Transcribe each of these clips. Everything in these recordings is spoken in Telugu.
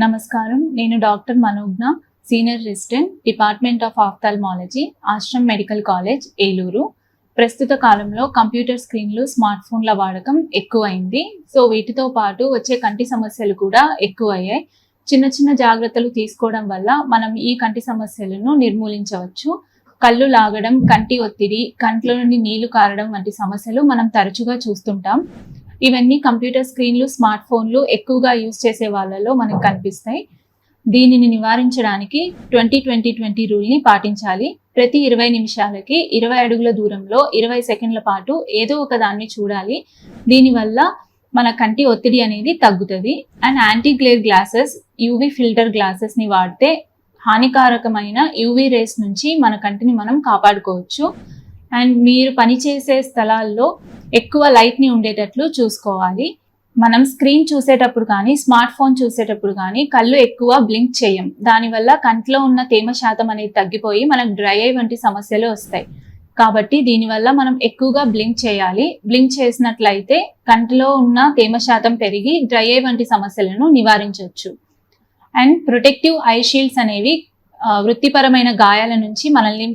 నమస్కారం. నేను doctor Manogna, senior resident, department of ophthalmology, Ashram medical college, Eluru. ప్రస్తుత కాలంలో కంప్యూటర్ స్క్రీన్లు, స్మార్ట్ ఫోన్ల వాడకం ఎక్కువైంది. సో వీటితో పాటు వచ్చే కంటి సమస్యలు కూడా ఎక్కువయ్యాయి. చిన్న చిన్న జాగ్రత్తలు తీసుకోవడం వల్ల మనం ఈ కంటి సమస్యలను నిర్మూలించవచ్చు. కళ్ళు లాగడం, కంటి ఒత్తిడి, కంట్లో నుండి నీళ్లు కారడం వంటి సమస్యలు మనం తరచుగా చూస్తుంటాం. ఇవన్నీ కంప్యూటర్ స్క్రీన్లు, స్మార్ట్ ఫోన్లు ఎక్కువగా యూజ్ చేసే వాళ్ళలో మనకు కనిపిస్తాయి. దీనిని నివారించడానికి 20-20-20 రూల్ని పాటించాలి. ప్రతి 20 నిమిషాలకి 20 అడుగుల దూరంలో 20 సెకండ్ల పాటు ఏదో ఒక దాన్ని చూడాలి. దీనివల్ల మన కంటి ఒత్తిడి అనేది తగ్గుతుంది. And anti glare glasses, UV filter గ్లాసెస్ని వాడితే హానికారకమైన యూవీ రేస్ నుంచి మన కంటిని మనం కాపాడుకోవచ్చు. అండ్ మీరు పనిచేసే స్థలాల్లో ఎక్కువ లైట్ని ఉండేటట్లు చూసుకోవాలి. మనం స్క్రీన్ చూసేటప్పుడు కానీ, స్మార్ట్ ఫోన్ చూసేటప్పుడు కానీ కళ్ళు ఎక్కువ బ్లింక్ చేయం. దానివల్ల కంట్లో ఉన్న తేమ శాతం అనేది తగ్గిపోయి మనకు డ్రై ఐ వంటి సమస్యలు వస్తాయి. కాబట్టి దీనివల్ల మనం ఎక్కువగా బ్లింక్ చేయాలి. బ్లింక్ చేసినట్లయితే కంటిలో ఉన్న తేమ శాతం పెరిగి డ్రై ఐ వంటి సమస్యలను నివారించవచ్చు. అండ్ ప్రొటెక్టివ్ ఐ షీల్డ్స్ అనేవి వృత్తిపరమైన గాయాల నుంచి మనల్ని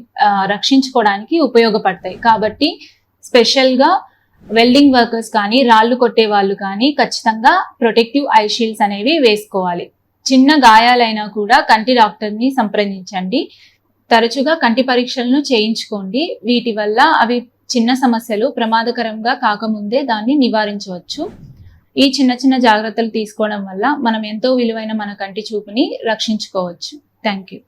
రక్షించుకోవడానికి ఉపయోగపడతాయి. కాబట్టి స్పెషల్గా వెల్డింగ్ వర్కర్స్ కానీ, రాళ్ళు కొట్టే వాళ్ళు కానీ ఖచ్చితంగా ప్రొటెక్టివ్ ఐ షీల్డ్స్ అనేవి వేసుకోవాలి. చిన్న గాయాలైనా కూడా కంటి డాక్టర్ని సంప్రదించండి. తరచుగా కంటి పరీక్షలను చేయించుకోండి. వీటి వల్ల అవి చిన్న సమస్యలు ప్రమాదకరంగా కాకముందే దాన్ని నివారించవచ్చు. ఈ చిన్న చిన్న జాగ్రత్తలు తీసుకోవడం వల్ల మనం ఎంతో విలువైన మన కంటి చూపుని రక్షించుకోవచ్చు. Thank you.